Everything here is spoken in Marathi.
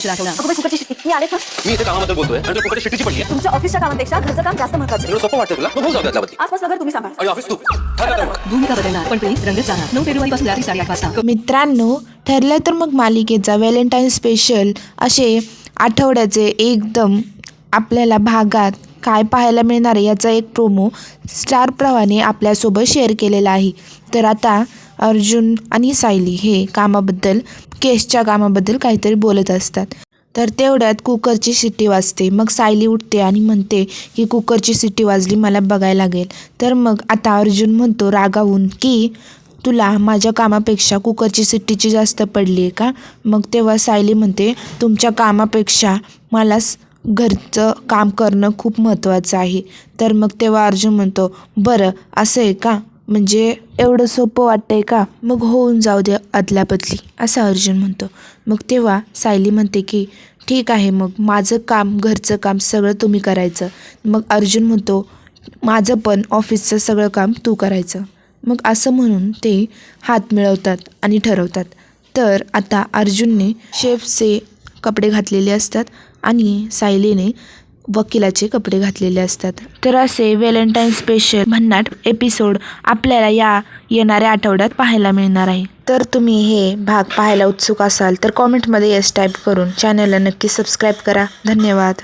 कुकरची शिट्टी मी आले ना. मी इथे कामाबद्दल बोलतोय आणि तू कुकरची शिट्टीची पडली आहे. तुमच्या ऑफिसच्या कामापेक्षा घरचं काम जास्त महत्त्वाचं आहे. एवढं सोपं वाटतं तुला? नको जाऊ त्याबद्दल. आसपास नगर तुम्ही सांभाळा. आणि ऑफिस तू ठरलं मग. भूमिका बदलणार पण प्रेम रंगत जाणार 9 फेब्रुवारीपासून रात्री 8:30 वाजता. मित्रांनो, ठरलं तर मग मालिकेचा व्हॅलेंटाईन स्पेशल असे आठवड्याचे एकदम आपल्याला भागात काय पाहायला मिळणार आहे याचा एक प्रोमो स्टार प्रवाहाने आपल्यासोबत शेअर केलेला आहे. तर आता अर्जुन आणि सायली हे कामाबद्दल केसच्या कामाबद्दल काहीतरी बोलत असतात. तर तेवढ्यात कुकरची शिट्टी वाजते. मग सायली उठते आणि म्हणते की कुकरची शिट्टी वाजली, मला बघायला लागेल. तर मग आता अर्जुन म्हणतो रागावून की तुला माझ्या कामापेक्षा कुकरची शिट्टीची जास्त पडली आहे का? मग तेव्हा सायली म्हणते तुमच्या कामापेक्षा मला घरचं काम करणं खूप महत्त्वाचं आहे. तर मग तेव्हा अर्जुन म्हणतो बरं असं आहे का, म्हणजे एवढं सोपं वाटतंय का, मग होऊन जाऊ दे अदलाबदली, असं अर्जुन म्हणतो. मग तेव्हा सायली म्हणते की ठीक आहे, मग माझं काम घरचं काम सगळं तुम्ही करायचं. मग अर्जुन म्हणतो माझं पण ऑफिसचं सगळं काम तू करायचं. मग असं म्हणून ते हात मिळवतात आणि ठरवतात. तर आता अर्जुनने शेफचे कपडे घातलेले असतात आणि सायलीने वकिलाचे कपडे घातलेले असतात. तर असे व्हॅलेंटाईन स्पेशल भन्नाट एपिसोड आपल्याला या येणाऱ्या आठवड्यात पाहायला मिळणार आहे. तर तुम्ही हे भाग पाहायला उत्सुक असाल तर कॉमेंटमध्ये येस टाईप करून चॅनलला नक्की सबस्क्राईब करा. धन्यवाद.